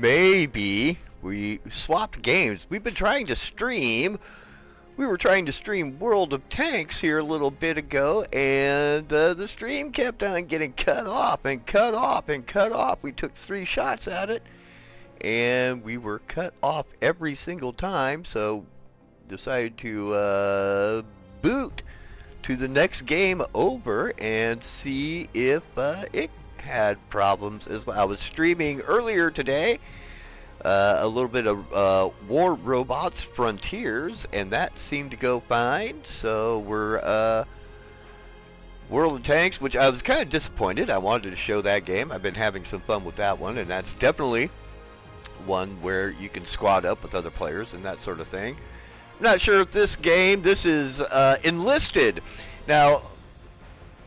maybe we swapped games. We've been trying to stream. We were trying to stream World of Tanks here a little bit ago, and the stream kept on getting cut off and cut off and cut off. We took 3 shots at it, and we were cut off every single time, so decided to boot to the next game over and see if it had problems as well. I was streaming earlier today a little bit of War Robots Frontiers, and that seemed to go fine. So we're World of Tanks, which I was kind of disappointed. I wanted to show that game. I've been having some fun with that one, and that's definitely one where you can squad up with other players and that sort of thing. I'm not sure if this is Enlisted. Now,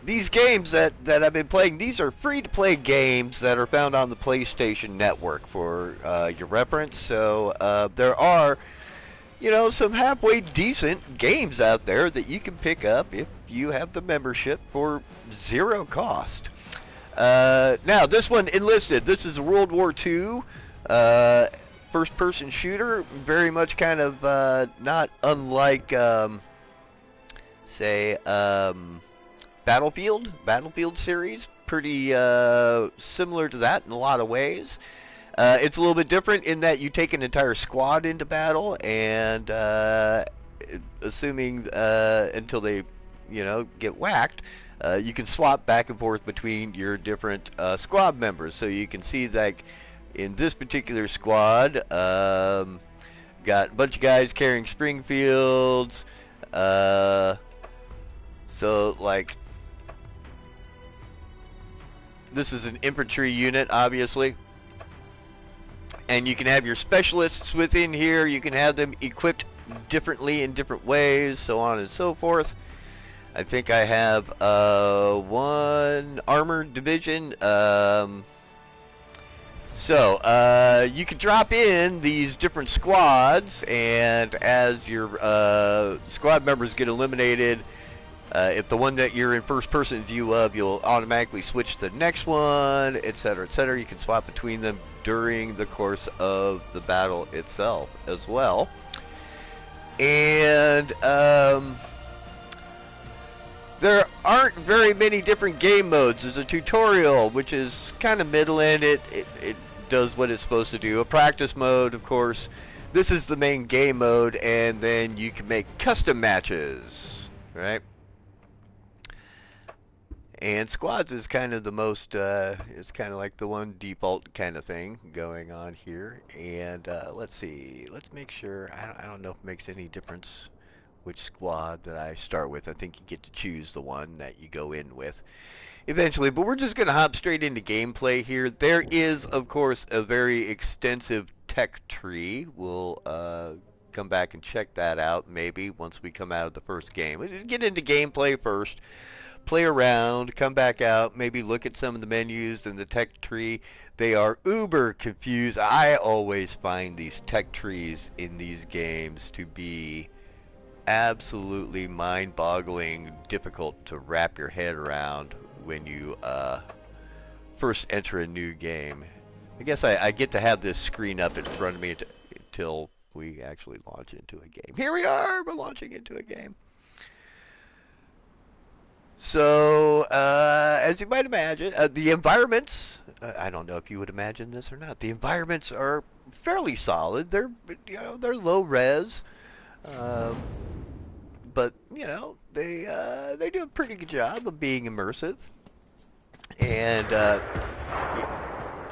these games that I've been playing, these are free-to-play games that are found on the PlayStation Network for your reference. So there are, you know, some halfway decent games out there that you can pick up if you have the membership for 0 cost. Now, this one, Enlisted, this is a World War II first-person shooter, very much kind of not unlike, say, Battlefield series, pretty similar to that in a lot of ways. It's a little bit different in that you take an entire squad into battle, and assuming until they, you know, get whacked, you can swap back and forth between your different squad members. So you can see, like, in this particular squad, got a bunch of guys carrying Springfields. So, like, this is an infantry unit, obviously. And you can have your specialists within here. You can have them equipped differently in different ways, so on and so forth. I think I have one armored division. So you can drop in these different squads, and as your squad members get eliminated, if the one that you're in first-person view of, you'll automatically switch to the next one, etc., etc. You can swap between them during the course of the battle itself as well. And there aren't very many different game modes. There's a tutorial, which is kind of middling. It does what it's supposed to do. A practice mode, of course. This is the main game mode, and then you can make custom matches, right? And squads is kind of the most, it's kind of like the one default kind of thing going on here. And let's see, let's make sure, I don't know if it makes any difference which squad that I start with. I think you get to choose the one that you go in with eventually. But we're just going to hop straight into gameplay here. There is, of course, a very extensive tech tree. We'll come back and check that out maybe once we come out of the first game. We'll get into gameplay first. Play around, come back out, maybe look at some of the menus and the tech tree. They are uber confused. I always find these tech trees in these games to be absolutely mind-boggling, difficult to wrap your head around when you first enter a new game. I guess I get to have this screen up in front of me until we actually launch into a game. Here we are, we're launching into a game. So, as you might imagine, the environments, I don't know if you would imagine this or not, the environments are fairly solid. They're, you know, they're low res, but, you know, they do a pretty good job of being immersive. And, oh,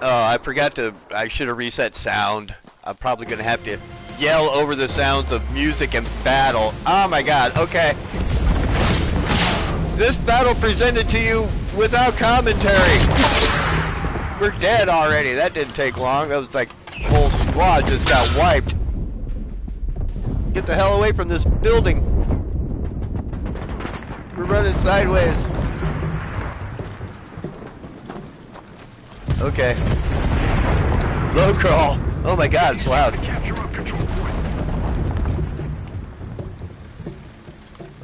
I should have reset sound. I'm probably going to have to yell over the sounds of music and battle. Oh my god, okay. This battle presented to you without commentary. We're dead already. That didn't take long. That was like whole squad just got wiped. Get the hell away from this building. We're running sideways. Okay. Low crawl. Oh my god, it's loud.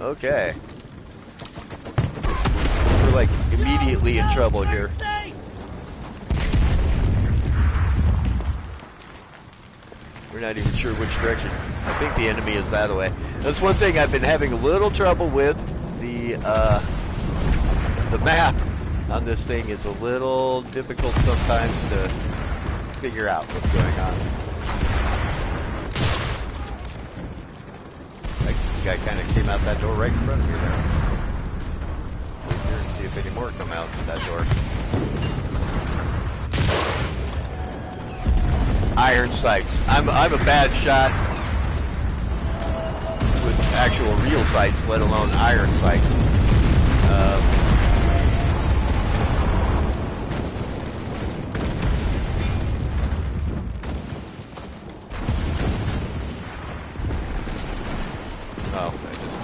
Okay. We're like immediately in trouble here. We're not even sure which direction. I think the enemy is that way. That's one thing I've been having a little trouble with. The map on this thing is a little difficult sometimes to figure out what's going on. Like, the guy kind of came out that door right in front of me there. Wait here and see if any more come out that door. Iron sights. I'm a bad shot with actual real sights, let alone iron sights. Oh, I just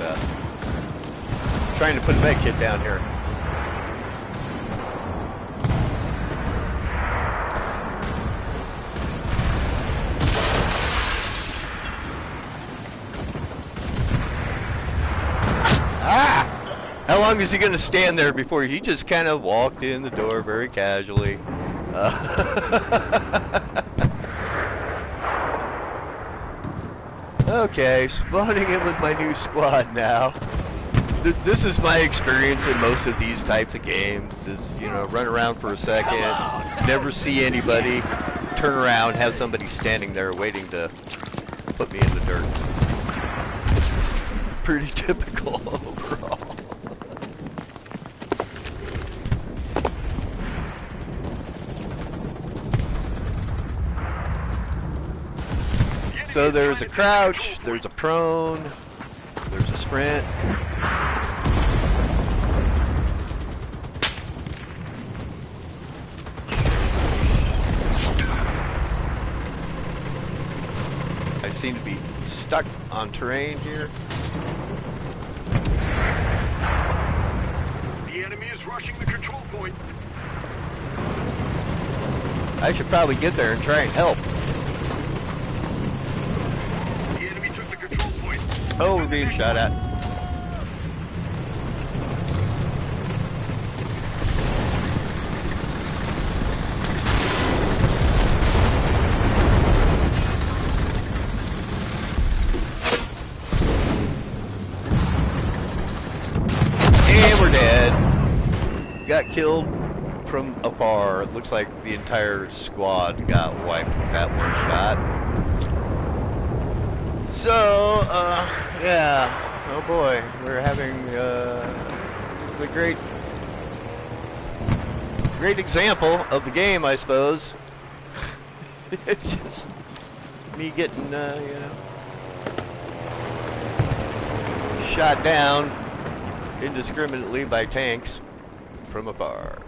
trying to put a med kit down here. How long is he going to stand there before he just kind of walked in the door very casually? Okay, spawning in with my new squad now. This is my experience in most of these types of games, is, you know, run around for a second, never see anybody, turn around, have somebody standing there waiting to put me in the dirt. Pretty typical overall. So there's a crouch, there's a prone, there's a sprint. I seem to be stuck on terrain here. The enemy is rushing the control point. I should probably get there and try and help. Oh, we're being shot at. And we're dead. Got killed from afar. It looks like the entire squad got wiped with that one shot. So, yeah, oh boy, we're having, this is a great example of the game, I suppose. It's just me getting, you know, shot down indiscriminately by tanks from afar,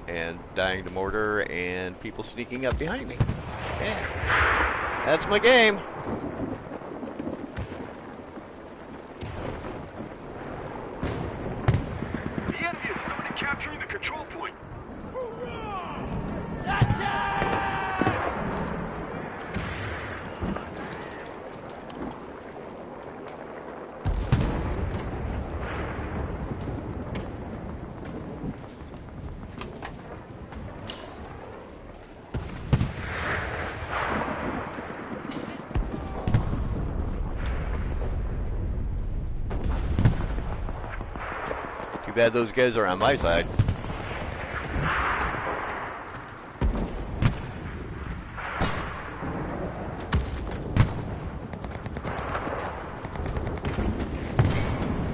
and dying to mortar, and people sneaking up behind me. Yeah, that's my game. Capturing the control point. Too bad those guys are on my side.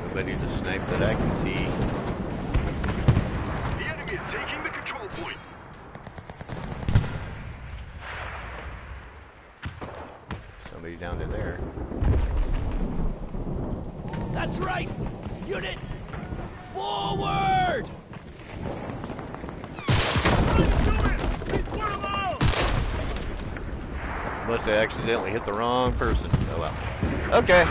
Nobody to snipe that I can see. The enemy is taking the control point. Somebody down to there. That's right! Unit! Forward! Unless I accidentally hit the wrong person. Oh well. Okay.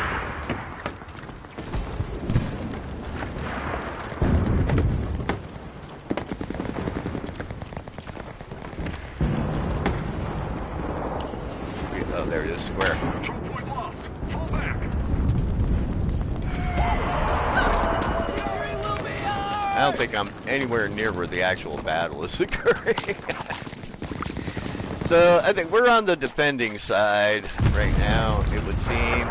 Oh, there it is, square. Control point lost. Fall back. I don't think I'm anywhere near where the actual battle is occurring. So So I think we're on the defending side right now, it would seem.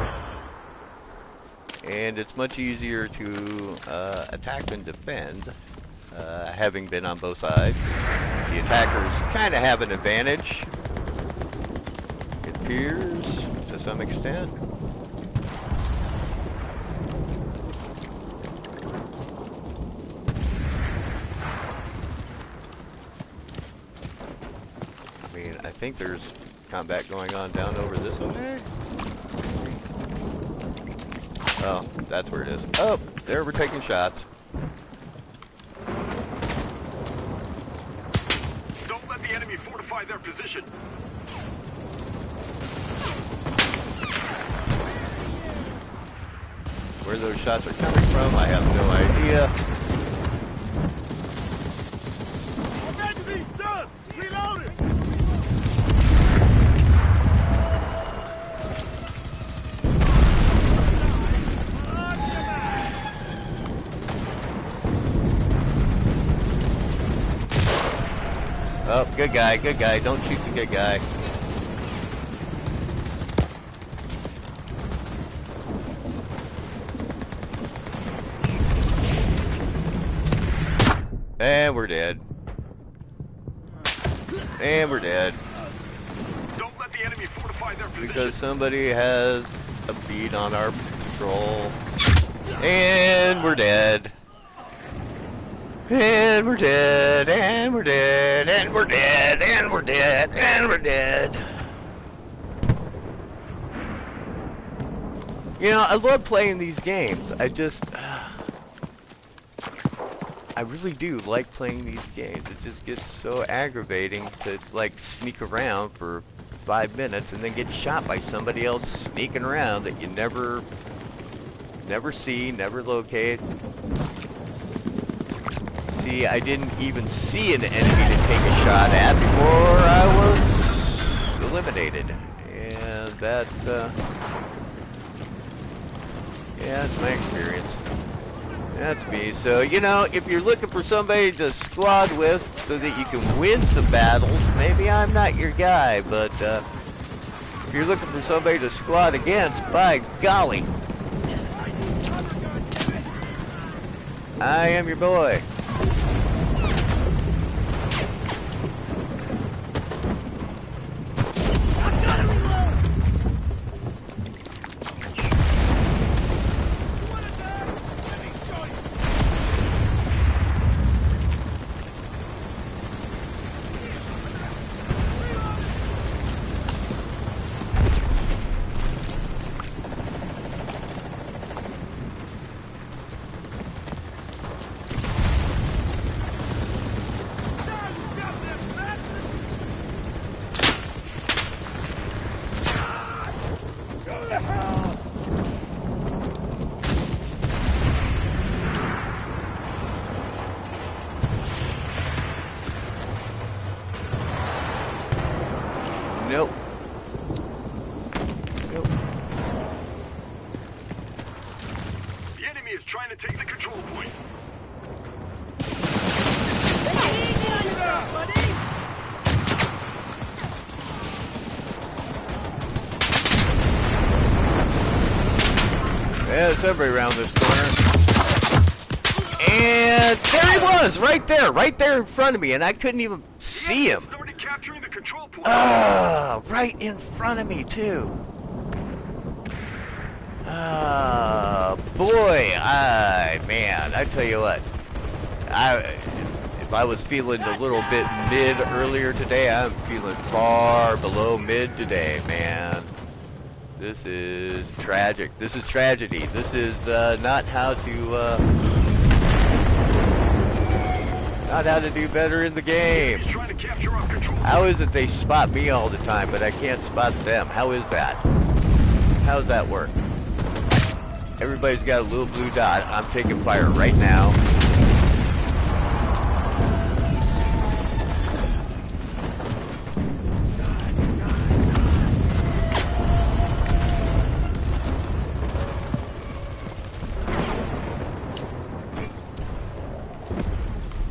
And it's much easier to attack than defend, having been on both sides. The attackers kind of have an advantage, it appears, to some extent. I mean, I think there's combat going on down over this way. Oh, that's where it is. Oh, there we're taking shots. Don't let the enemy fortify their position. Where those shots are coming from, I have no idea. Done! Reloaded! Oh, good guy, good guy. Don't shoot the good guy. And we're dead. And we're dead. Don't let the enemy fortify their position. Because somebody has a bead on our patrol. And we're dead. And we're dead, and we're dead, and we're dead, and we're dead, and we're dead. You know, I love playing these games. I really do like playing these games. It just gets so aggravating to, like, sneak around for 5 minutes and then get shot by somebody else sneaking around that you never see, never locate. See, I didn't even see an enemy to take a shot at before I was eliminated. And that's, yeah, that's my experience. That's me. So, you know, if you're looking for somebody to squad with so that you can win some battles, maybe I'm not your guy, but if you're looking for somebody to squad against, by golly, I am your boy. Nope. Nope. The enemy is trying to take the control point. Yeah, it's everybody around this corner. And there he was, right there in front of me, and I couldn't even see him. Started capturing the control point. Ah, right in front of me too. Ah, boy, man, I tell you what, if I was feeling a little bit mid earlier today, I'm feeling far below mid today, man. This is tragic. This is tragedy. This is not how to do better in the game. He's trying to capture our control. How is it they spot me all the time, but I can't spot them? How is that? How does that work? Everybody's got a little blue dot. I'm taking fire right now.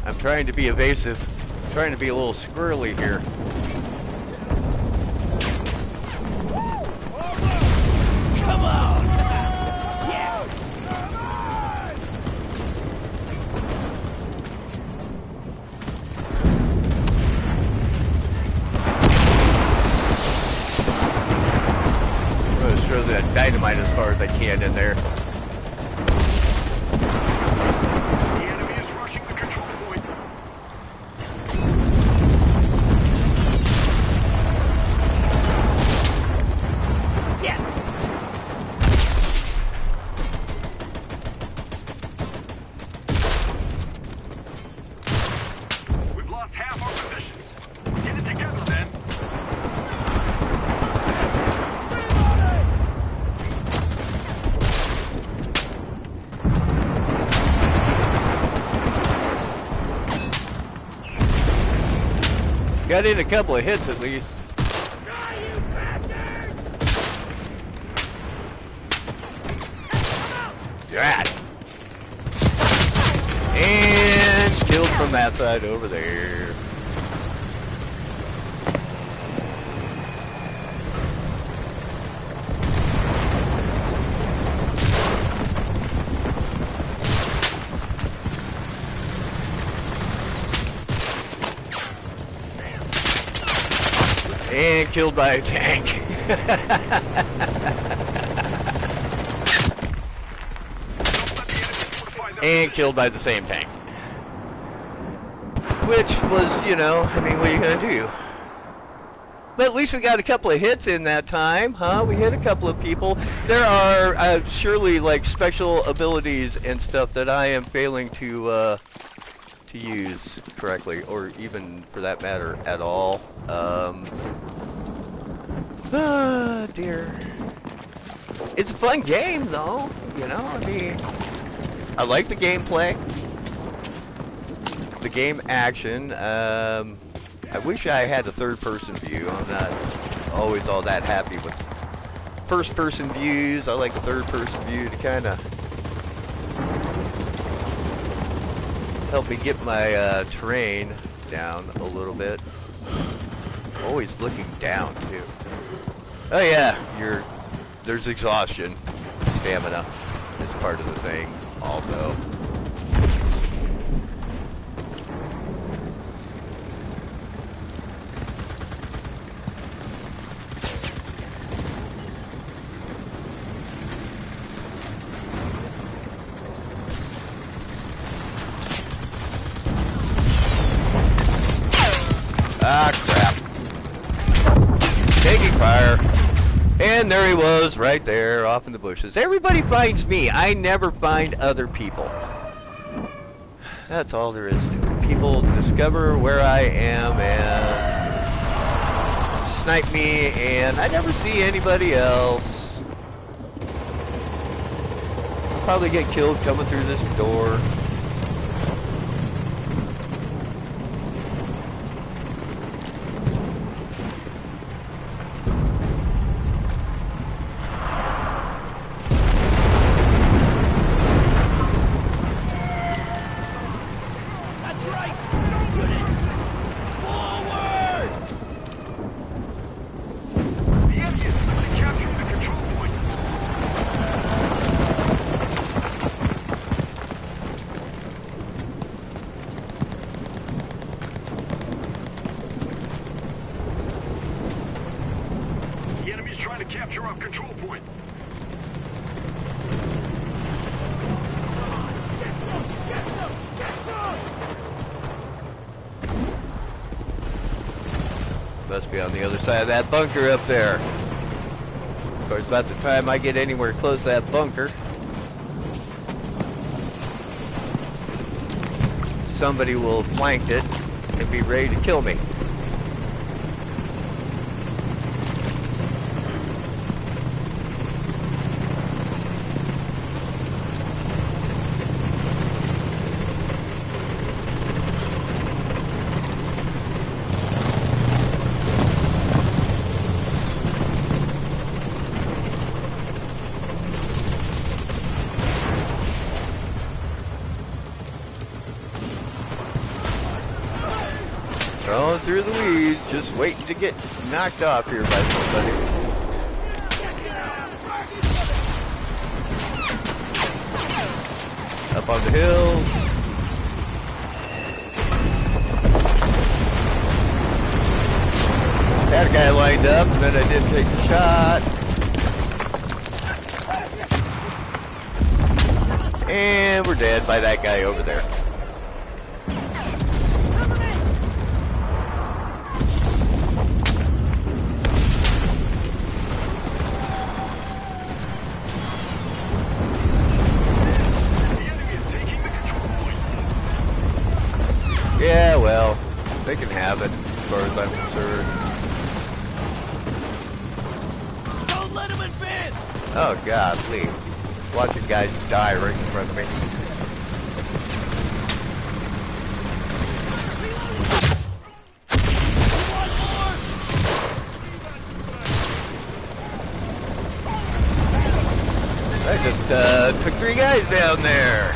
I'm trying to be evasive. I'm trying to be a little squirrely here. dynamite as far as I can in there. The enemy is rushing the control point. Yes! We've lost half our positions. Get it together, then. Got in a couple of hits at least. Die, you bastard! That. And killed from that side over there. And killed by a tank. And killed by the same tank. Which was, you know, I mean, what are you gonna do? But at least we got a couple of hits in that time, huh? We hit a couple of people. There are surely like special abilities and stuff that I am failing to use correctly, or even for that matter at all. Ah, dear. It's a fun game though, you know, I mean, I like the gameplay, the game action. I wish I had a third-person view. I'm not always all that happy with first-person views. I like a third-person view to kind of help me get my terrain down a little bit. Always looking down too. Oh yeah, there's exhaustion. Stamina is part of the thing also. Ah, crap. Taking fire. And there he was, right there, off in the bushes. Everybody finds me. I never find other people. That's all there is to it. People discover where I am and snipe me, and I never see anybody else. Probably get killed coming through this door. Capture our control point. Must be on the other side of that bunker up there. Of course, by the time I get anywhere close to that bunker, somebody will have flanked it and be ready to kill me. Going through the weeds, just waiting to get knocked off here by somebody. Up on the hill. Had a guy lined up, and then I didn't take the shot. And we're dead by that guy over there. Cover me! The enemy is taking the control point. Yeah, well, they can have it as far as I'm concerned. Don't let him advance! Oh God, please. Watching guys die right in front of me. I just took 3 guys down there.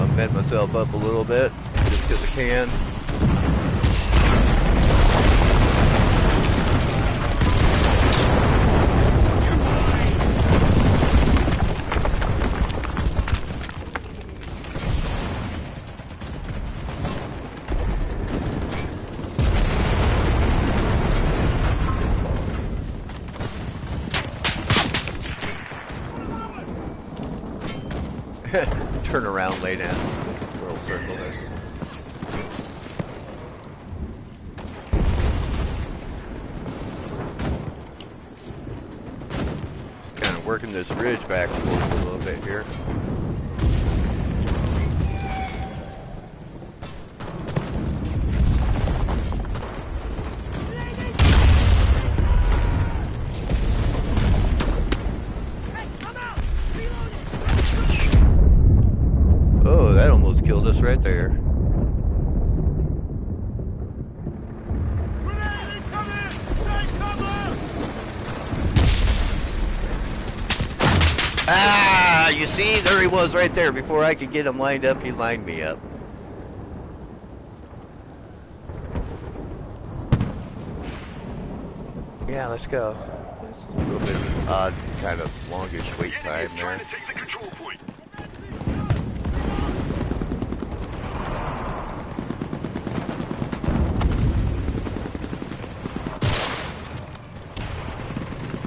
I'll bend myself up a little bit, just because I can. Turn around, lay down. World circle there. Kind of working this ridge back and forth a little bit here. Oh, that almost killed us right there. Ah, you see? There he was right there. Before I could get him lined up, he lined me up. Yeah, let's go. A little bit of an odd, kind of longish wait The enemy time is trying there. to take the control point.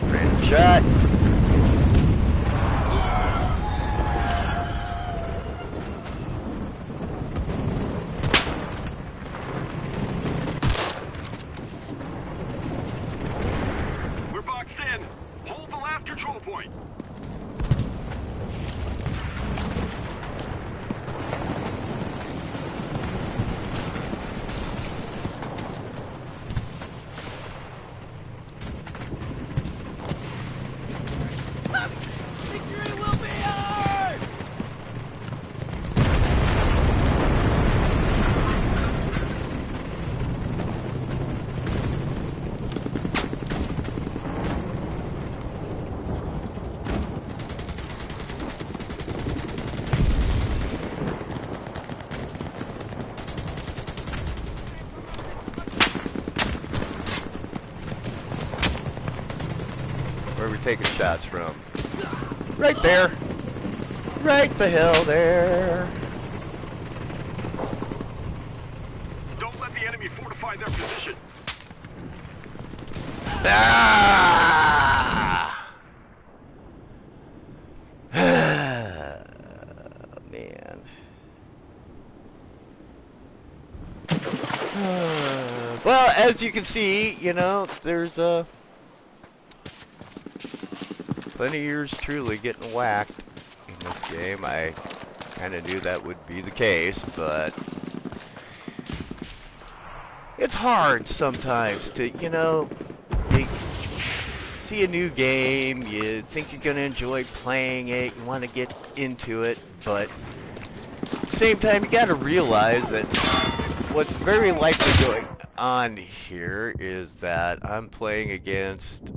Random shot. We're boxed in. Hold the last control point. Victory will be ours! Where are we taking shots from? Right there. Right the hell there. Don't let the enemy fortify their position. Ah! Man. Well, as you can see, you know, there's plenty of years truly getting whacked in this game. I kind of knew that would be the case, but it's hard sometimes to, you know, you see a new game, you think you're going to enjoy playing it, you want to get into it, but at the same time you got to realize that what's very likely going on here is that I'm playing against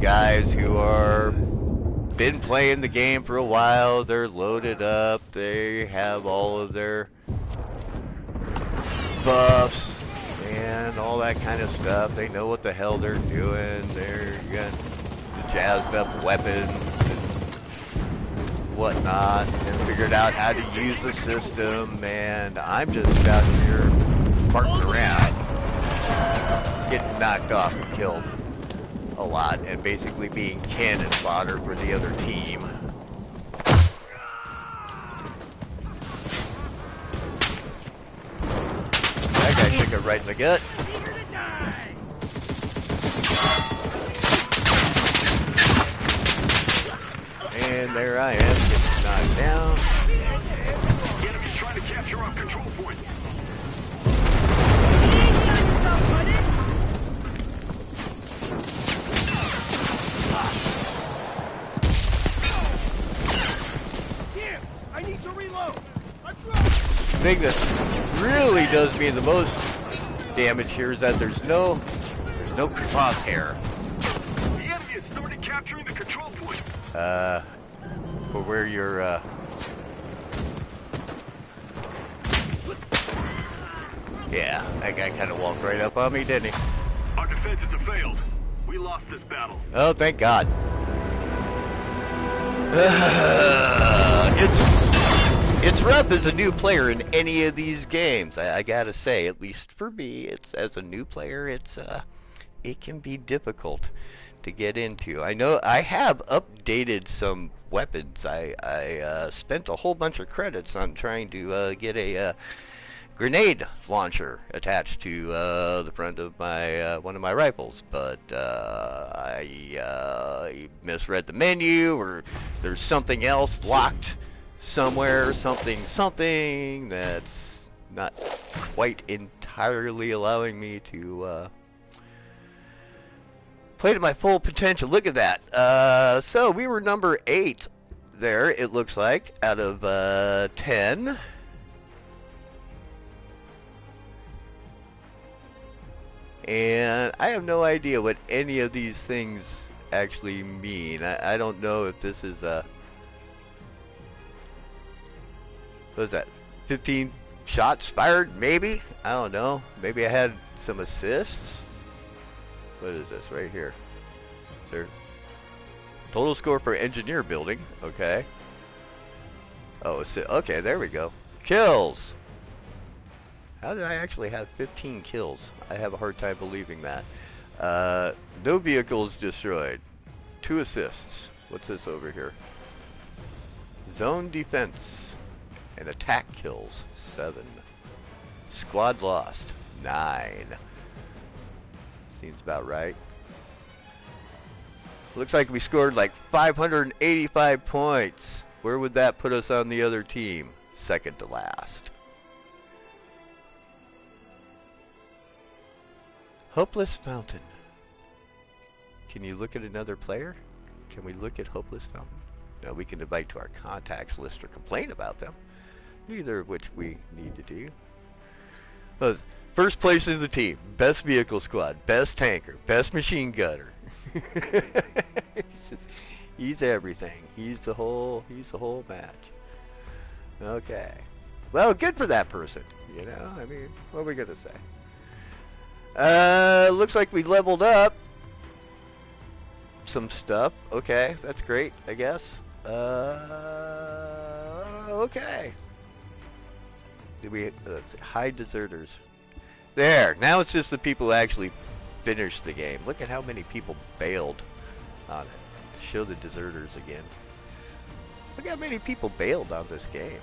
guys who are been playing the game for a while, they're loaded up, they have all of their buffs and all that kind of stuff. They know what the hell they're doing. They're got the jazzed up weapons and whatnot, and figured out how to use the system, and I'm just out here farting around. getting knocked off and killed a lot, and basically being cannon fodder for the other team. That guy should go right in the gut. And there I am, getting knocked down. The enemy's trying to capture our control point. Here, I need to reload. The thing that really does me the most damage here is that there's no crosshair. The enemy has started capturing the control point. For where you're, yeah, that guy kind of walked right up on me, didn't he? Our defenses have failed. We lost this battle. Oh, thank God. It's rough as a new player in any of these games. I gotta say, at least for me, it's as a new player, it can be difficult to get into. I know I have updated some weapons. I spent a whole bunch of credits on trying to get a grenade launcher attached to the front of my one of my rifles, but I misread the menu, or there's something else locked somewhere, something that's not quite entirely allowing me to play to my full potential. Look at that. So we were number 8 there, it looks like, out of 10. And I have no idea what any of these things actually mean. I don't know if this is what is that? 15 shots fired, maybe? I don't know. Maybe I had some assists. What is this right here? Is there total score for engineer building? Okay. Oh, okay, there we go. Kills. How did I actually have 15 kills? I have a hard time believing that. No vehicles destroyed. 2 assists. What's this over here? Zone defense and attack kills. 7. Squad lost. 9. Seems about right. Looks like we scored like 585 points. Where would that put us on the other team? Second to last. Hopeless Fountain. Can you look at another player? Can we look at Hopeless Fountain? No, we can invite to our contacts list or complain about them. Neither of which we need to do. First place in the team, best vehicle squad, best tanker, best machine gunner. He's everything. He's the whole match. Okay. Well, good for that person. You know, I mean, what are we gonna say? Looks like we leveled up some stuff. Okay, that's great, I guess. Okay. Did we, let's see, hide deserters. There, now it's just the people who actually finished the game. Look at how many people bailed on it. Show the deserters again. Look how many people bailed on this game.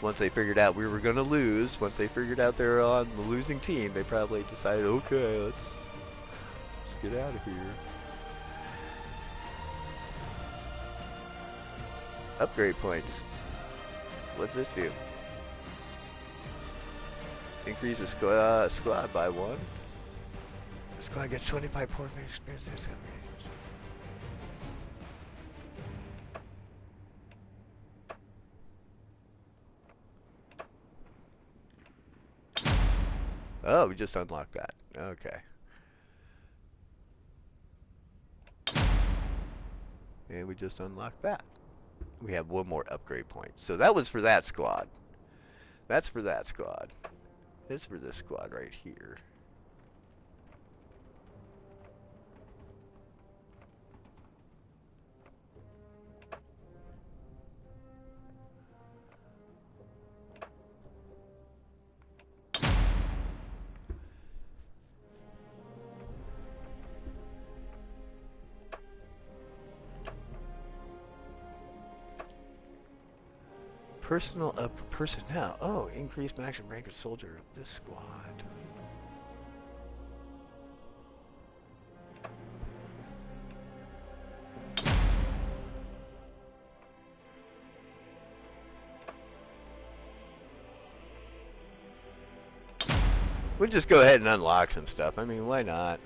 Once they figured out we were going to lose, once they figured out they were on the losing team, they probably decided, okay, let's get out of here. Upgrade points. What's this do? Increase the squad by 1. The squad gets 25 point experience. Oh, we just unlocked that. Okay. And we just unlocked that. We have 1 more upgrade point. So that was for that squad. That's for that squad. This is for this squad right here. Personnel. Oh, increased maximum rank of soldier of this squad. We'll just go ahead and unlock some stuff. I mean, why not?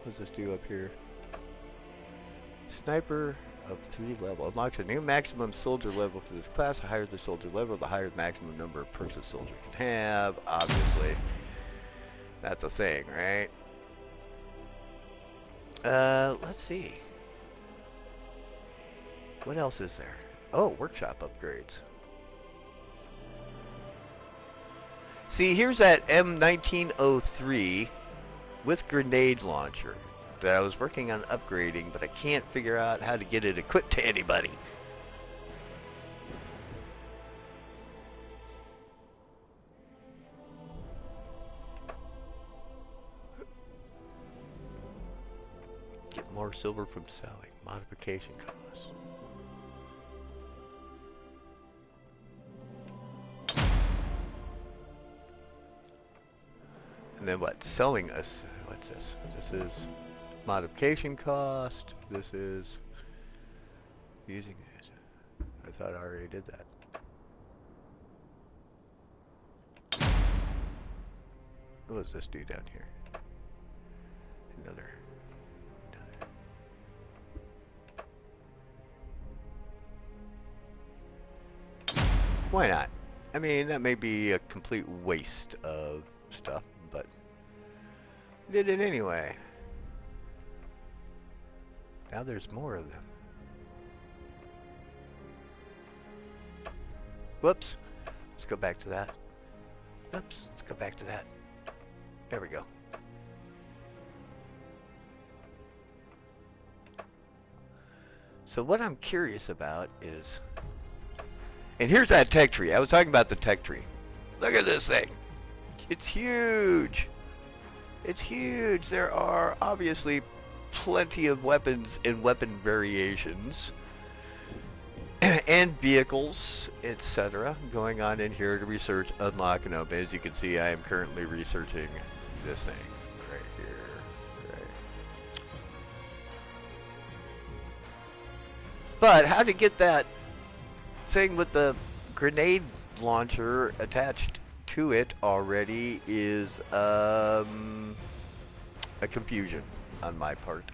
What's this do up here? Sniper of 3 level. Unlocks a new maximum soldier level for this class. The higher the soldier level, the higher the maximum number of perks a soldier can have. Obviously. That's a thing, right? Let's see. What else is there? Oh, workshop upgrades. See, here's that M1903 with grenade launcher that I was working on upgrading, but I can't figure out how to get it equipped to anybody. Get more silver from selling. Modification cost. And then what? Selling us. What's this? This is modification cost. This is using it. I thought I already did that. What does this do down here? Another. Why not? I mean, that may be a complete waste of stuff, but did it anyway. Now there's more of them. Whoops. Let's go back to that. Oops. Let's go back to that. There we go. So what I'm curious about is, and here's that tech tree. I was talking about the tech tree. Look at this thing. It's huge. It's huge. There are obviously plenty of weapons and weapon variations and vehicles, etc. going on in here to research, unlock, and open. As you can see, I am currently researching this thing right here. Right. But how to get that thing with the grenade launcher attached to it already is a confusion on my part.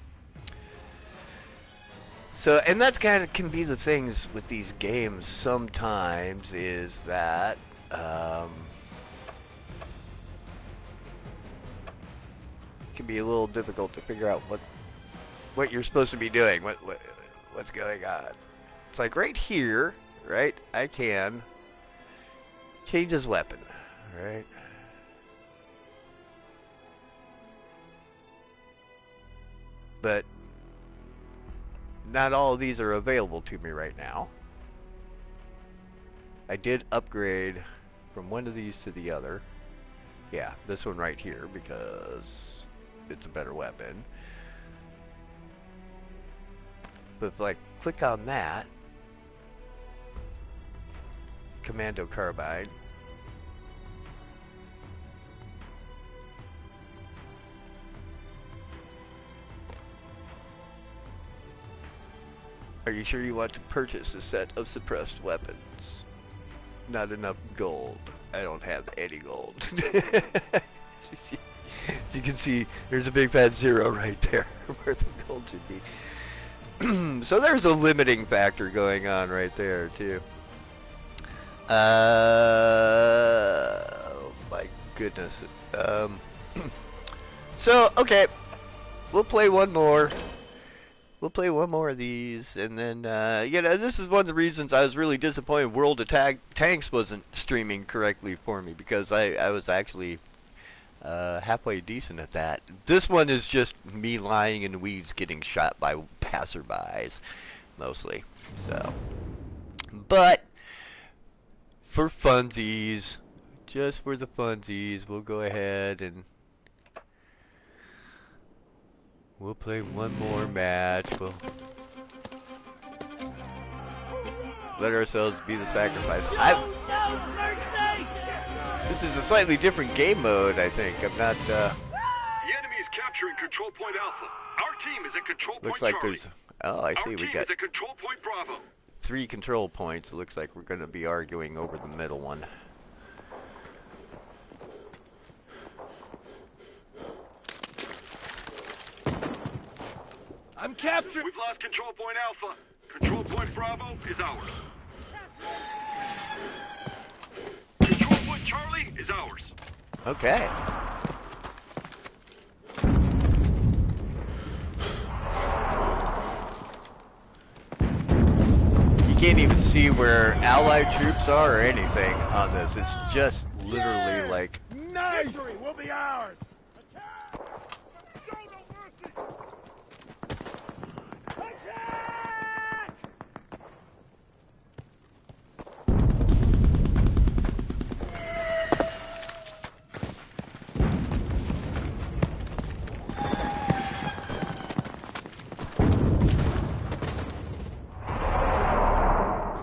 So, and that's kind of can be the things with these games sometimes, is that it can be a little difficult to figure out what you're supposed to be doing, what's going on. It's like right here, right? I can change his weapon, right? But not all of these are available to me right now. I did upgrade from one of these to the other. Yeah, this one right here, because it's a better weapon. But if I click on that, Commando Carbine, are you sure you want to purchase a set of suppressed weapons? Not enough gold. I don't have any gold. As you can see, there's a big fat 0 right there where the gold should be. So there's a limiting factor going on right there too. Oh my goodness. So okay, we'll play one more. We'll play one more of these, and then, you know, this is one of the reasons I was really disappointed World of Tanks wasn't streaming correctly for me, because I was actually halfway decent at that. This one is just me lying in the weeds getting shot by passerbys, mostly. So, but, for funsies, just for the funsies, we'll go ahead and we'll play one more match. Let ourselves be the sacrifice. No, mercy! This is a slightly different game mode, I think. I'm not, The enemy is capturing control point Alpha. Our team is at control point looks like Charlie. there's, oh, I see, Our we team got is at control point Bravo. 3 control points. It looks like we're going to be arguing over the middle one. I'm captured. We've lost control point Alpha. Control point Bravo is ours. Control point Charlie is ours. Okay. You can't even see where Allied troops are or anything on this. It's just literally like... Nice! Victory will be ours!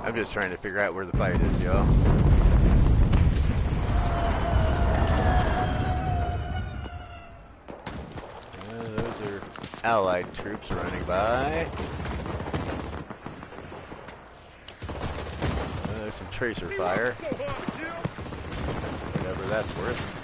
I'm just trying to figure out where the fight is, yo. Those are Allied troops running by. There's some tracer fire. Whatever that's worth.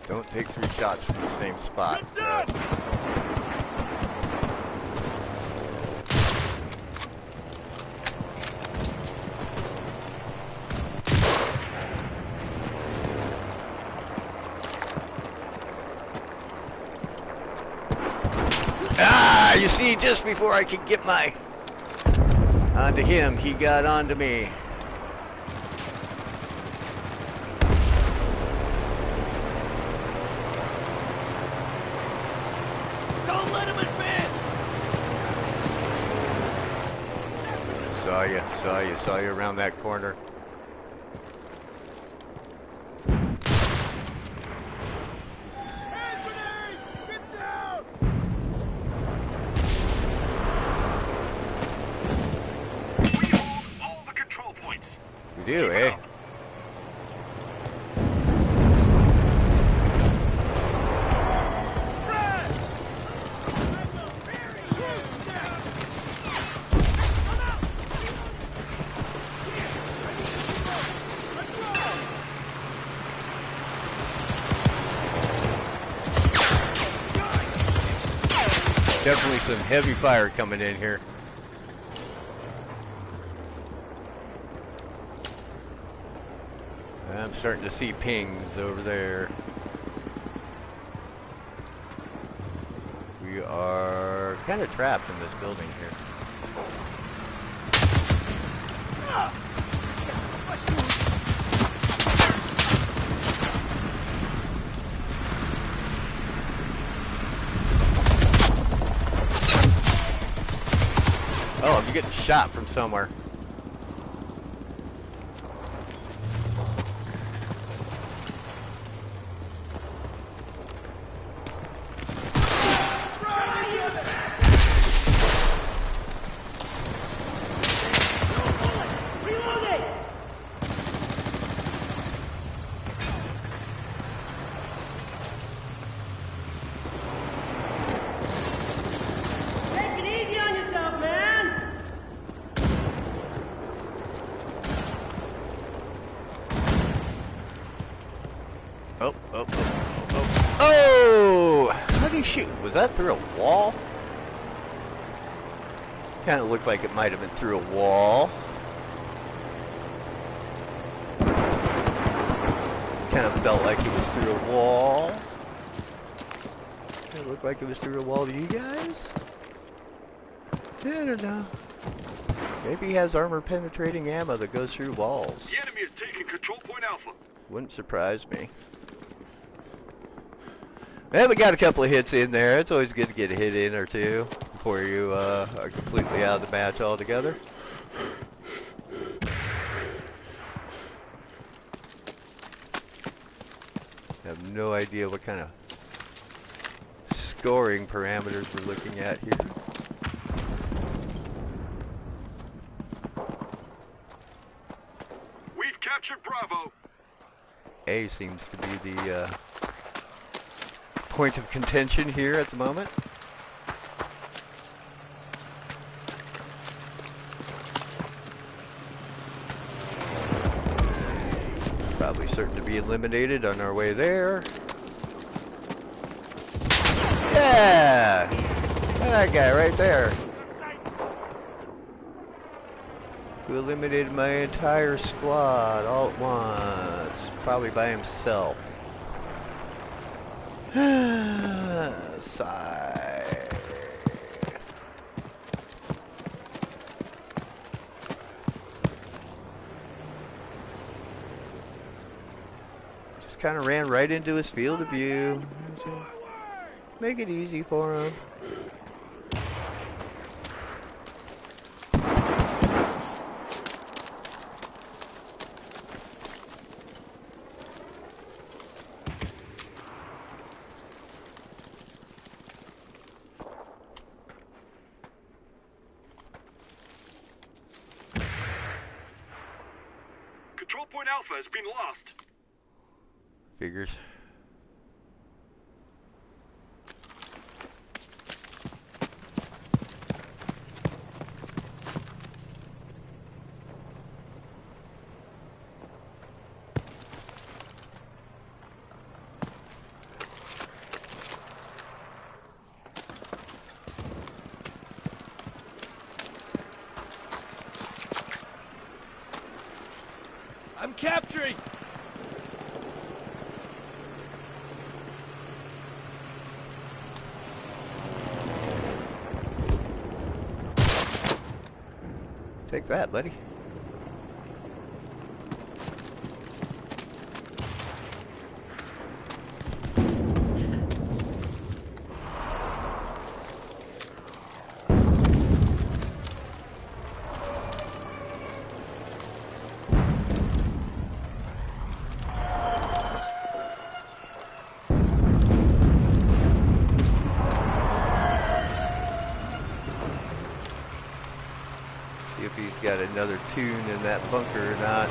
Don't take 3 shots from the same spot. Ah, you see, just before I could get my onto him, he got onto me. Don't let him advance! Saw you around that corner. Hand grenade! Get down! We hold all the control points. We do, eh? Definitely some heavy fire coming in here. I'm starting to see pings over there. We are kind of trapped in this building here. Oh, I'm getting shot from somewhere. Oh! How did he shoot? Was that through a wall? Kind of looked like it might have been through a wall. Kind of felt like it was through a wall. It looked like it was through a wall to you guys? I don't know. Maybe he has armor-penetrating ammo that goes through walls. The enemy is taking control point Alpha. Wouldn't surprise me. And we got a couple of hits in there. It's always good to get a hit in or two before you are completely out of the match altogether. I have no idea what kind of scoring parameters we're looking at here. We've captured Bravo. A seems to be the point of contention here at the moment. Probably certain to be eliminated on our way there. Yeah! That guy right there. Who eliminated my entire squad all at once. Probably by himself. Sigh. Just kind of ran right into his field of view. Make it easy for him. Control point Alpha has been lost. Figures. I'm capturing! Take that, buddy. See if he's got another tune in that bunker or not.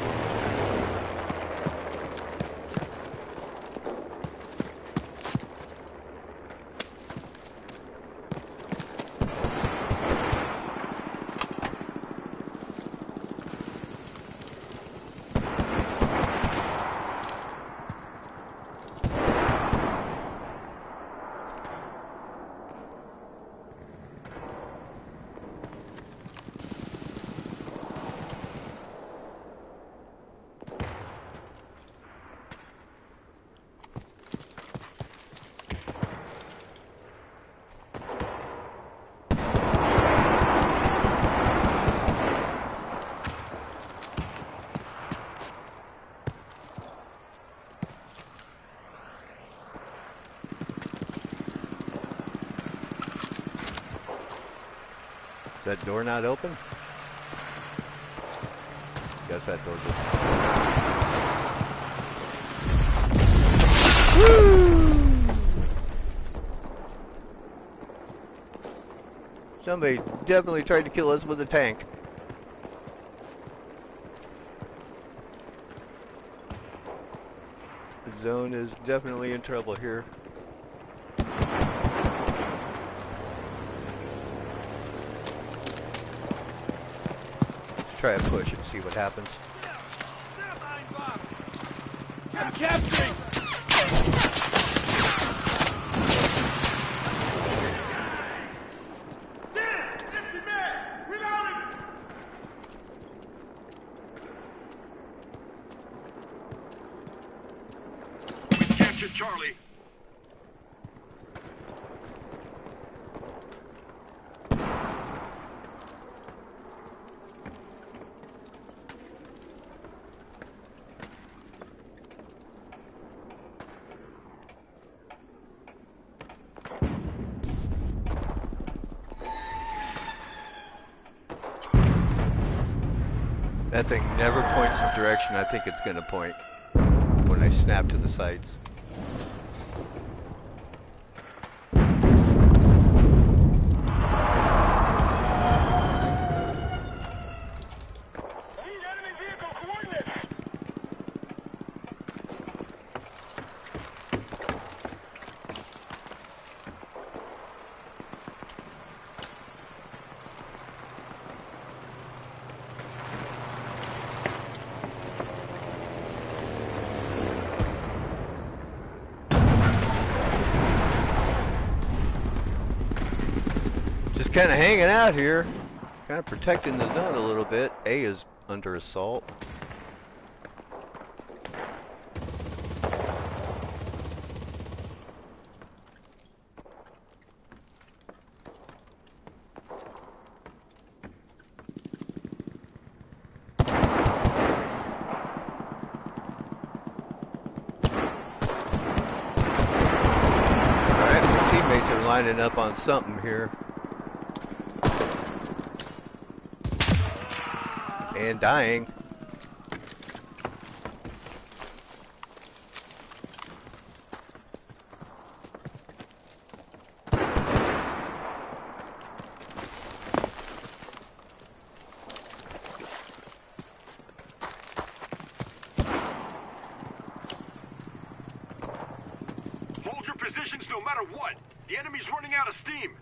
Is that door not open? Guess that door's open. Woo! Somebody definitely tried to kill us with a tank. The zone is definitely in trouble here. Try and push and see what happens. I'm capturing! captured Charlie. That thing never points the direction I think it's going to point when I snap to the sights. Just kind of hanging out here, kind of protecting the zone a little bit. A is under assault. Alright, my teammates are lining up on something here. And dying. Hold your positions no matter what. The enemy's running out of steam.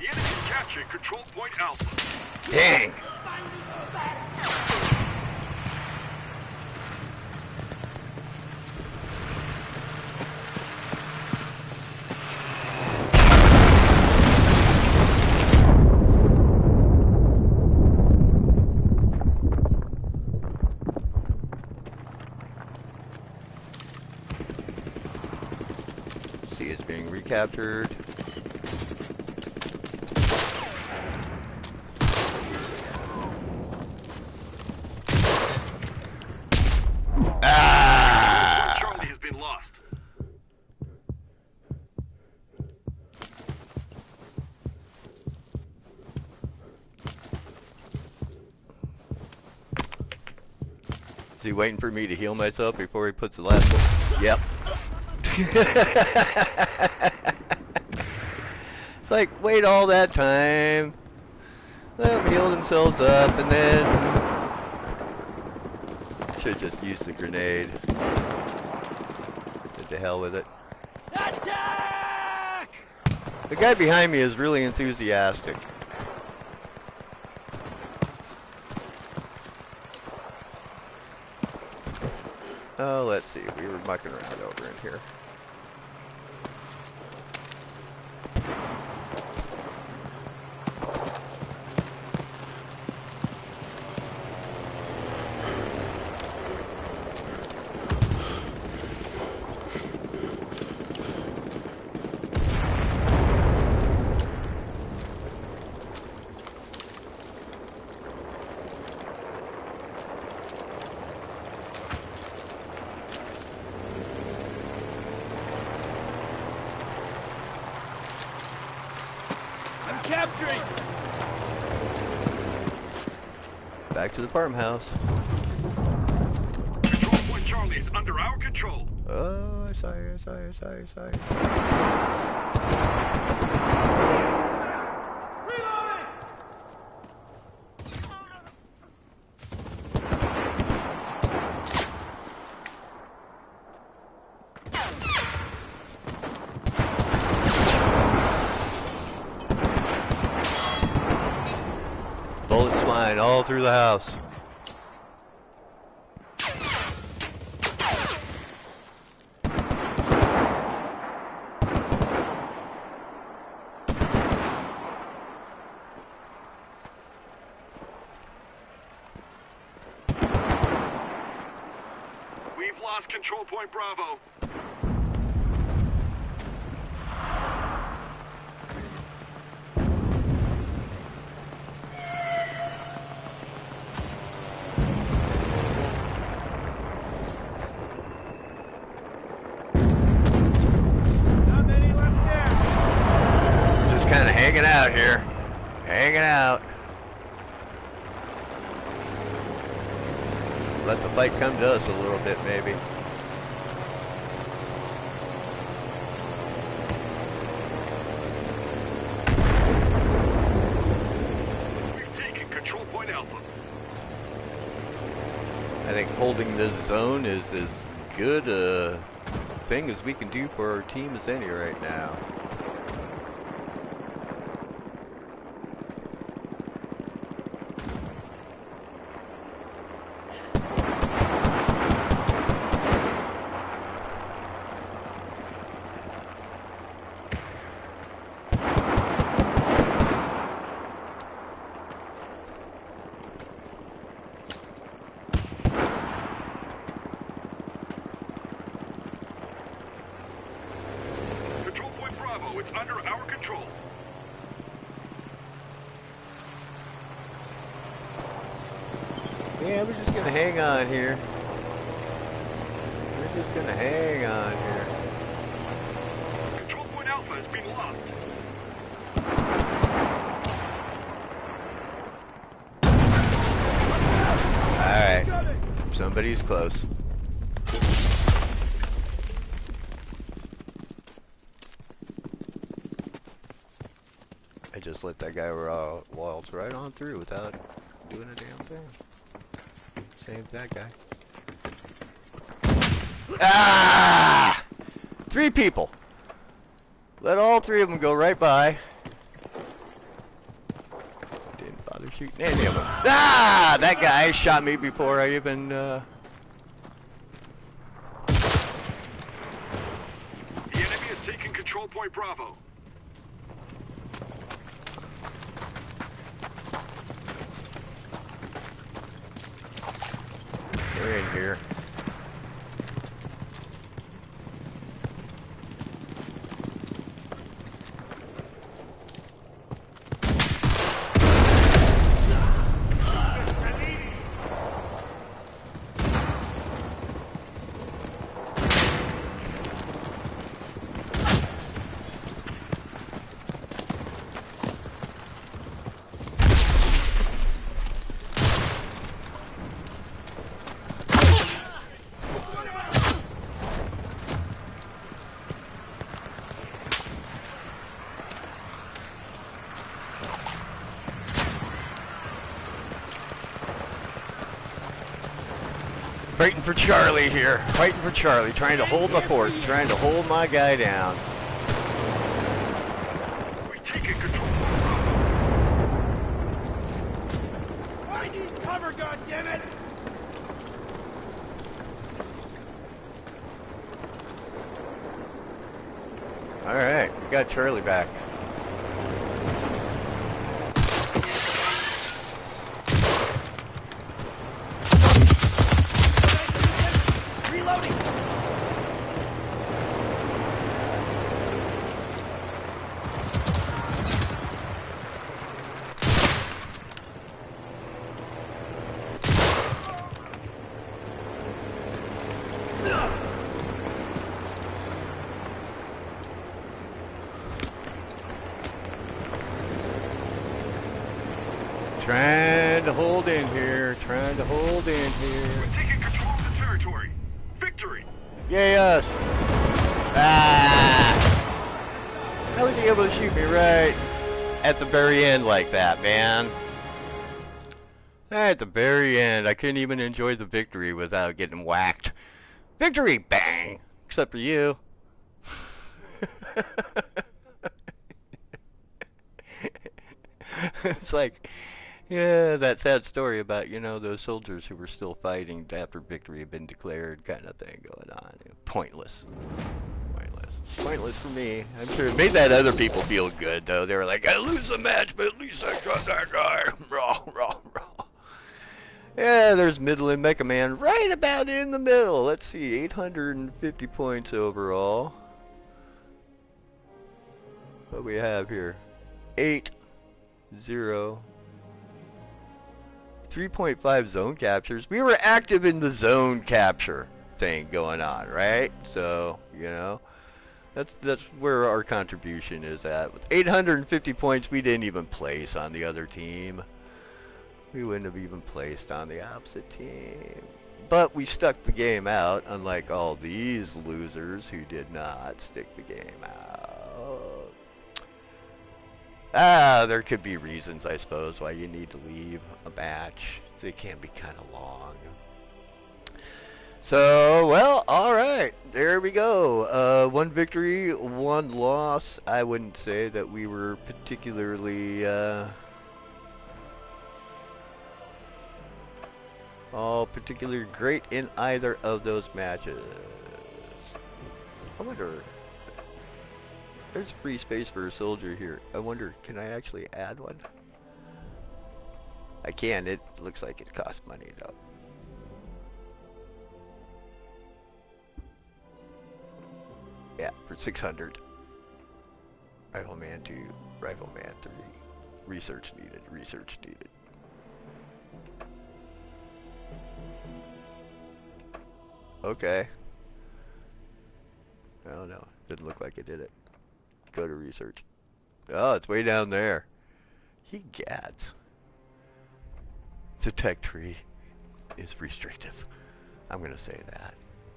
The enemy's capturing control point Alpha. Dang! C is being recaptured. Charlie has been lost. Is he waiting for me to heal myself before he puts the last one? Yep. It's like, wait all that time. Let them heal themselves up, and then should just use the grenade. Get to hell with it. Attack! The guy behind me is really enthusiastic. Oh, let's see. We were mucking around over in here. I'm capturing! Back to the farmhouse. Control point Charlie is under our control. Oh, I saw you, I saw you, I saw you, I saw you. Reloading! Bullets flying all through the house. lost control point Bravo. Not many left there. Just kind of hanging out here. Hanging out. Let the fight come to us a little bit, maybe. We've taken control point Alpha. I think holding this zone is as good a thing as we can do for our team as any right now. Control point Bravo is under our control. Yeah, we're just gonna hang on here. We're just gonna hang on here. Control point Alpha has been lost. Alright. Somebody's close. I just let that guy waltz right on through without doing a damn thing. Saved that guy. Ah! 3 people. Let all 3 of them go right by. Didn't bother shooting any of them. Ah! That guy shot me before I even, The enemy has taken control point Bravo. They're in here. Fighting for Charlie here. Fighting for Charlie. Trying to hold my fort. Trying to hold my guy down. We've taken control point Bravo. I need cover, goddammit! Alright, we got Charlie back. Reloading! Trying to hold in here. Trying to hold in here. We're taking control of the territory. Victory! Yay us! Ah! How was he able to shoot me right at the very end like that, man? At the very end, I couldn't even enjoy the victory without getting whacked. Victory! Bang! Except for you. It's like, yeah, that sad story about, you know, those soldiers who were still fighting after victory had been declared kind of thing going on. Pointless. Pointless. Pointless for me. I'm sure it made that other people feel good, though. They were like, I lose the match, but at least I got that guy. Raw, raw, raw. Yeah, there's Midland Mecha Man right about in the middle. Let's see, 850 points overall. What we have here? 8, 0, 3.5 zone captures. We were active in the zone capture thing going on, right? So, you know, that's where our contribution is at. With 850 points, we didn't even place on the other team. We wouldn't have even placed on the opposite team. But we stuck the game out, unlike all these losers who did not stick the game out. There could be reasons, I suppose, why you need to leave a match. They can be kind of long. So, well, alright, there we go. 1 victory, 1 loss. I wouldn't say that we were particularly, all particularly great in either of those matches. I wonder, there's free space for a soldier here. I wonder, can I actually add one? I can. It looks like it costs money though. Yeah, for 600. Rifleman 2, Rifleman 3. Research needed, research needed. Okay. I don't know. Didn't look like it did it. Go to research. Oh, it's way down there. He gets. The tech tree is restrictive. I'm gonna say that.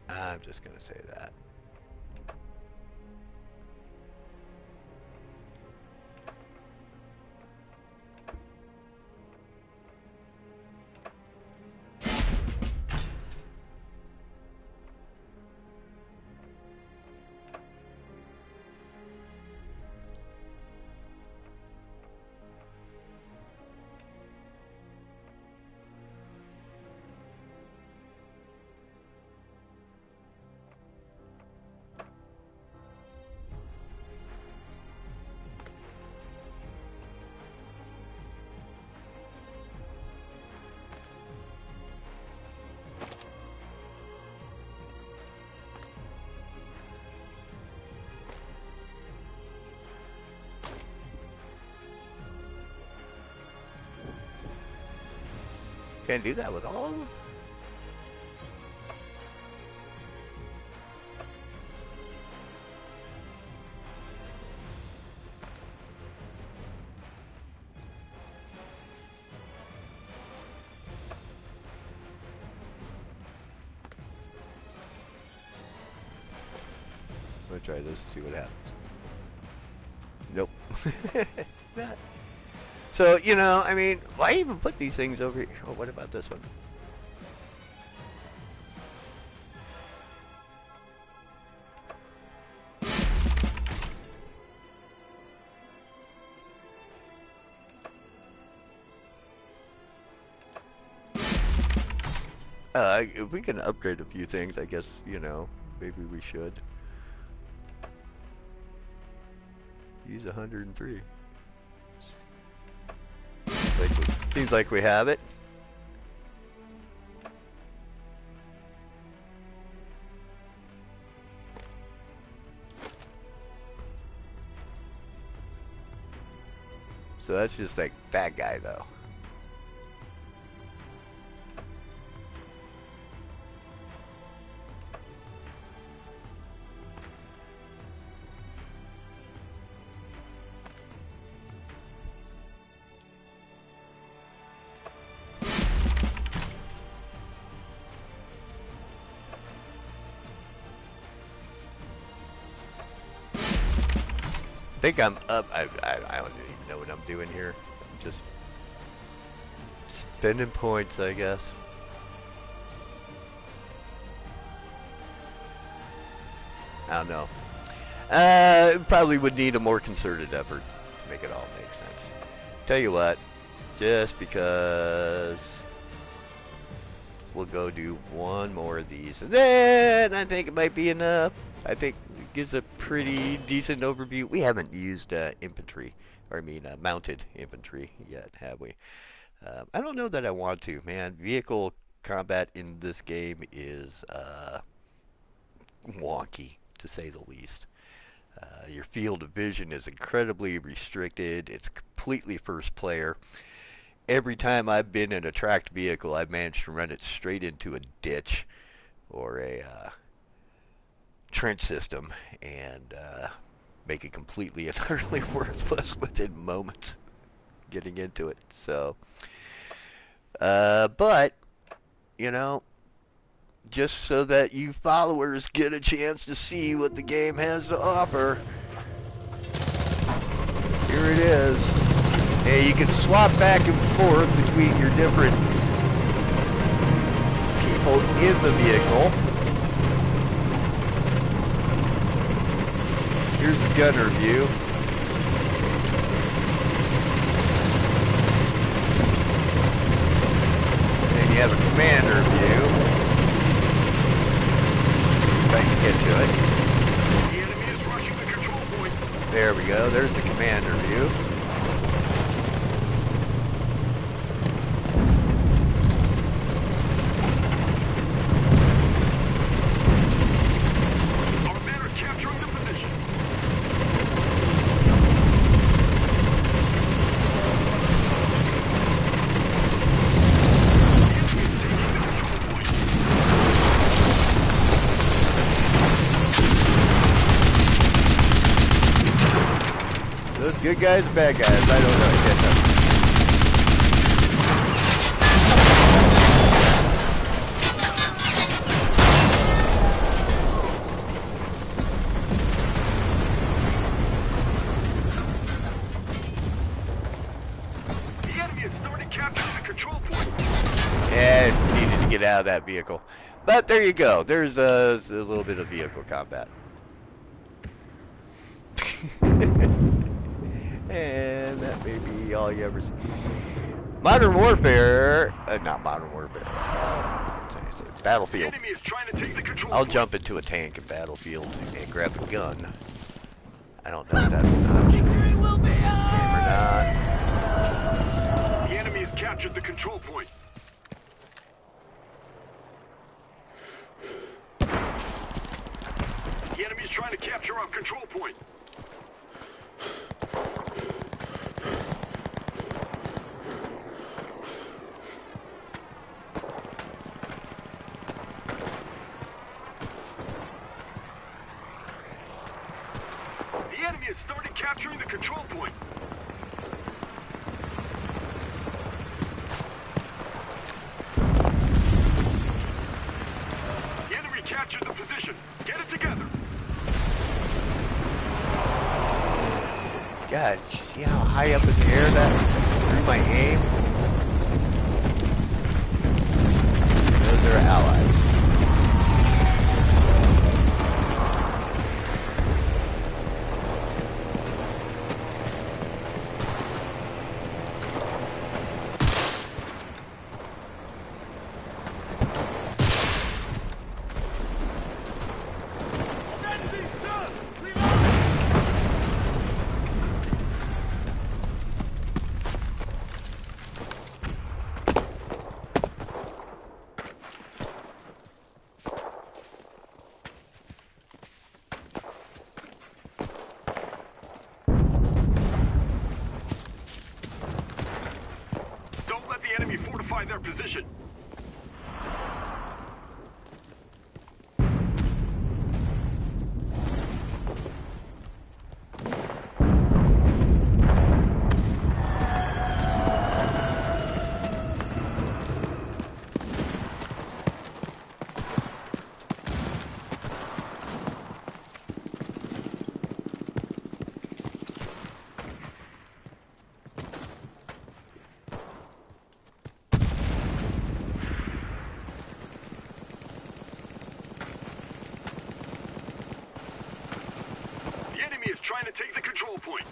I'm just gonna say that. Can't do that with all of them? I'm gonna try this and see what happens. Nope. Not. So, you know, I mean, why even put these things over here? Oh, what about this one? If we can upgrade a few things, I guess, you know, maybe we should. Use 103. Seems like we have it. So that's just like that guy though. I think I'm up. I don't even know what I'm doing here. I'm just spending points, I guess. I don't know. Probably would need a more concerted effort to make it all make sense. Tell you what, just because we'll go do one more of these, and then I think it might be enough. I think it gives a pretty decent overview. We haven't used infantry, or I mean mounted infantry yet, have we? I don't know that I want to, man. Vehicle combat in this game is wonky, to say the least. Your field of vision is incredibly restricted. It's completely first player. Every time I've been in a tracked vehicle, I've managed to run it straight into a ditch or a trench system and make it completely and utterly worthless within moments getting into it. So, but, you know, just so that you followers get a chance to see what the game has to offer, here it is. Hey, you can swap back and forth between your different people in the vehicle. Here's the gunner view. And you have a commander view. If I can get to it. The enemy is rushing the control point. There we go. There's the commander view. Our men are capturing the position. Those good guys, bad guys, I don't know. I can't tell. The enemy has started capturing the control point. Yeah, needed to get out of that vehicle. But there you go. There's a little bit of vehicle combat. And that may be all you ever see. Modern Warfare, not Modern Warfare, The Battlefield. enemy is trying to take the control I'll point. jump into a tank in Battlefield and grab a gun. I don't know if that's an option. Victory will be Game or ours! not. The enemy has captured the control point. The enemy is trying to capture our control point. The enemy has started capturing the control point. The enemy captured the position. Get it together. God, you see how high up in the air that threw my aim? Those are allies. Don't let the enemy fortify their position. The enemy is trying to take the control point.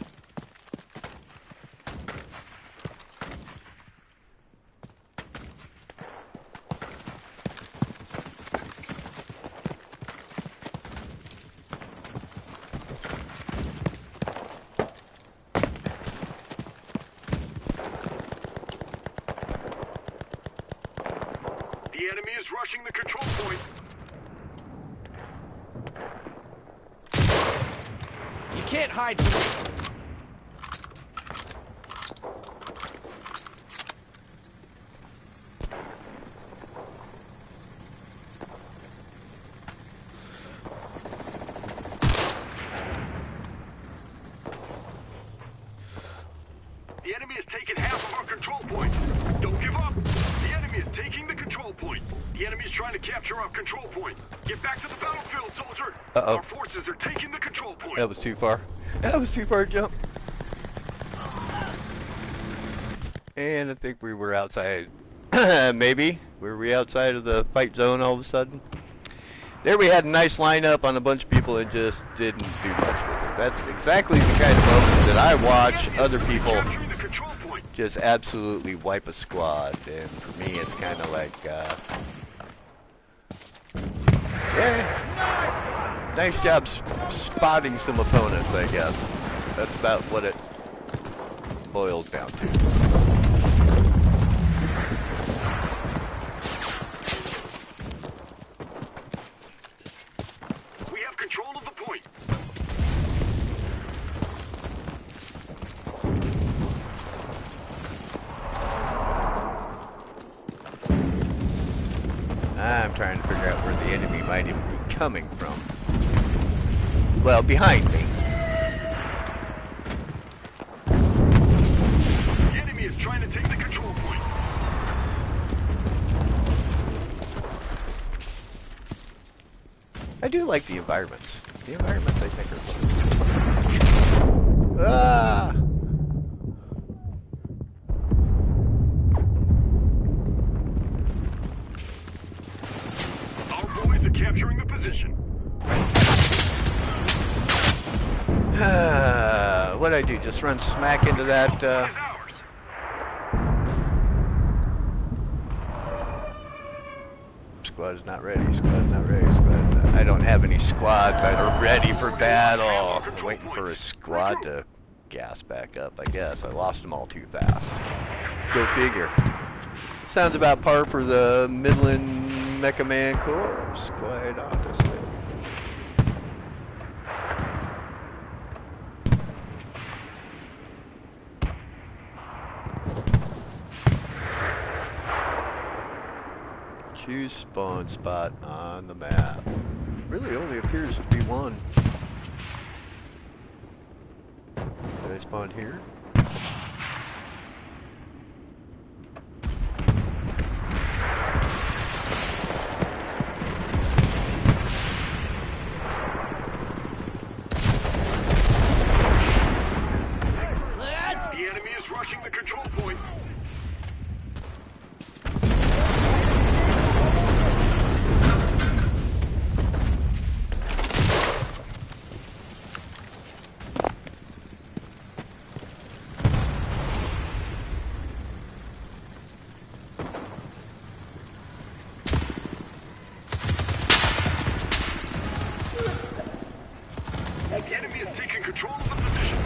The enemy is rushing the control point. You can't hide from me. The enemy has taken half of our control points. Don't give up. The enemy is taking the control point. The enemy is trying to capture our control point. Get back to the battlefield, soldier. Uh-oh. Our forces are taking the control point. That was too far. That was too far to jump. And I think we were outside. Maybe. Were we outside of the fight zone all of a sudden? There we had a nice lineup on a bunch of people and just didn't do much with it. That's exactly the kind of moment that I watch other people just absolutely wipe a squad. And for me, it's kind of like, yeah, nice job spotting some opponents, I guess. That's about what it boils down to. Control of the point. I'm trying to figure out where the enemy might even be coming from. Well, behind me. The enemy is trying to take the control point. I do like the environments. The environments, I think, are fun. Ah! Our boys are capturing the position. What'd I do? Just run smack into that, Is ours. Squad is not ready, squad is not ready, squad is not... I don't have any squads that are ready for battle. I'm waiting for a squad to gas back up, I guess. I lost them all too fast. Go figure. Sounds about par for the Midland Mecha Man Corps, quite honestly. Choose spawn spot on the map. Really only appears to be one. Did I spawn here? The enemy is rushing the control point. The enemy is taking control of the position.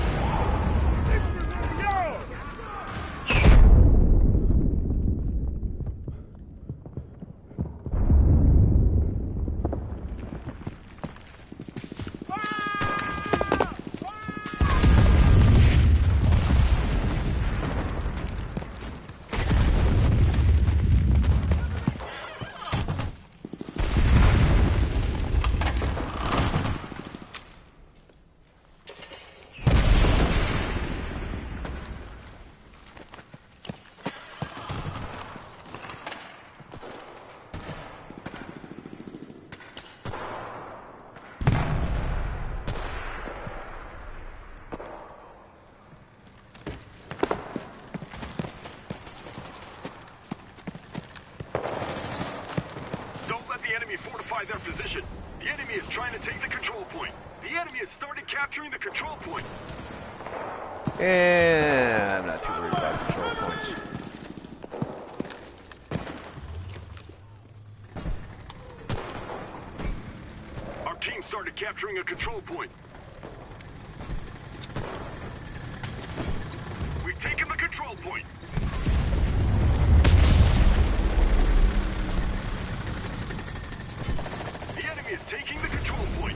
Fortify their position. The enemy is trying to take the control point. The enemy has started capturing the control point. And I'm not too worried about control points. Our team started capturing a control point. We've taken the control point. is taking the control point.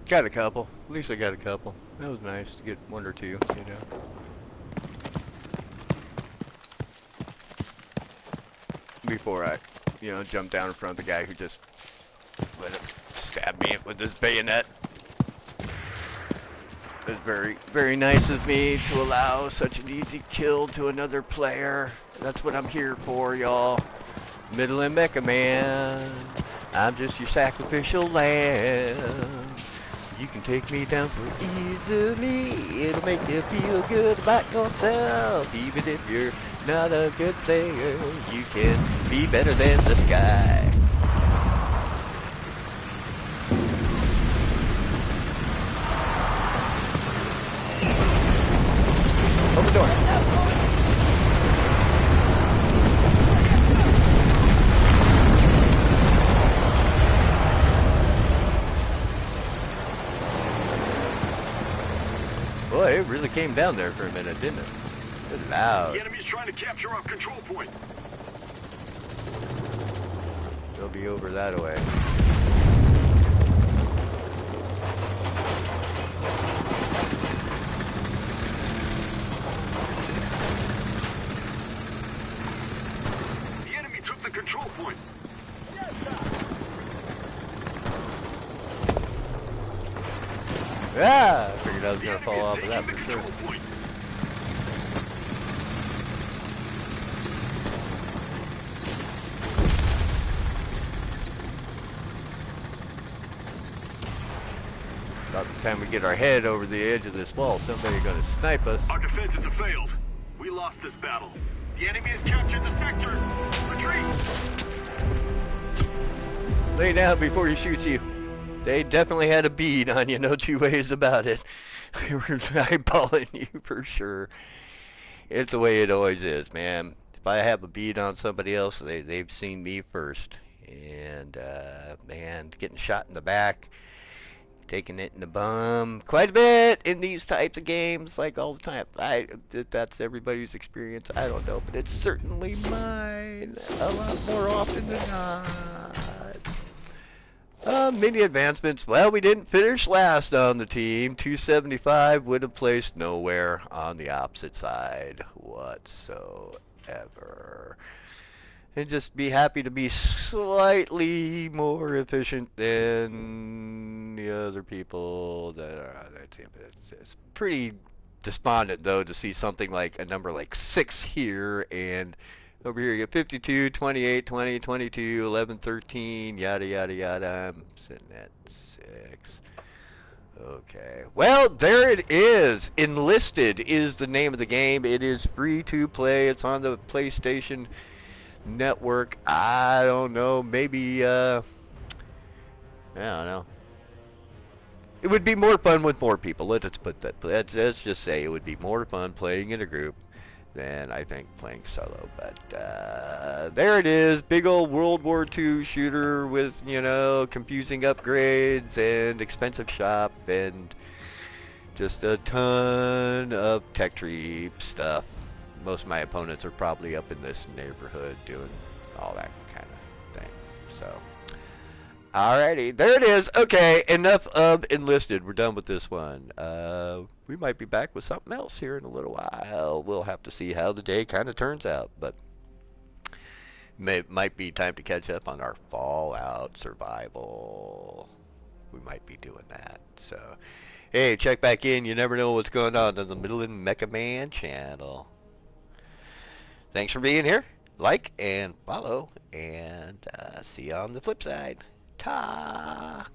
Got a couple. At least I got a couple. That was nice to get one or two, you know. Before I, you know, jump down in front of the guy who just let him stab me with his bayonet. It was very, very nice of me to allow such an easy kill to another player. That's what I'm here for, y'all. Middle and Mecha Man. I'm just your sacrificial lamb. You can take me down so easily. It'll make you feel good about yourself. Even if you're not a good player, you can be better than this guy. Open the door. Boy, it really came down there for a minute, didn't it? It was loud. The enemy's trying to capture our control point. They'll be over that way. The enemy took the control point. Yeah, I figured I was The gonna enemy fall is off of that taking the for sure. control point. About the time we get our head over the edge of this wall, somebody's gonna snipe us. Our defenses have failed. We lost this battle. The enemy has captured the sector. Retreat! Lay down before he shoots you. They definitely had a bead on you, no two ways about it. They were eyeballing you for sure. It's the way it always is, man. If I have a bead on somebody else, they've seen me first. And, man, getting shot in the back, taking it in the bum, quite a bit in these types of games, like all the time. That's everybody's experience, I don't know, but it's certainly mine, a lot more often than not. Many advancements. Well, we didn't finish last on the team. 275 would have placed nowhere on the opposite side whatsoever. And just be happy to be slightly more efficient than the other people that are on that team. It's pretty despondent, though, to see something like a number like 6 here, and over here you get 52, 28, 20, 22, 11, 13, yada, yada, yada. I'm sitting at 6. Okay. Well, there it is. Enlisted is the name of the game. It is free to play. It's on the PlayStation Network. I don't know. Maybe, I don't know. It would be more fun with more people. Let's put that. Let's just say it would be more fun playing in a group than I think playing solo. But there it is, big old World War II shooter with, you know, confusing upgrades and expensive shop and just a ton of tech tree stuff. Most of my opponents are probably up in this neighborhood doing all that kind of thing. So, alrighty, there it is. Okay, enough of Enlisted. We're done with this one. We might be back with something else here in a little while. We'll have to see how the day kind of turns out, but might be time to catch up on our Fallout survival. We might be doing that. So, hey, check back in. You never know what's going on the Middle and Mecha Man channel. Thanks for being here. Like and follow, and see you on the flip side. Ta!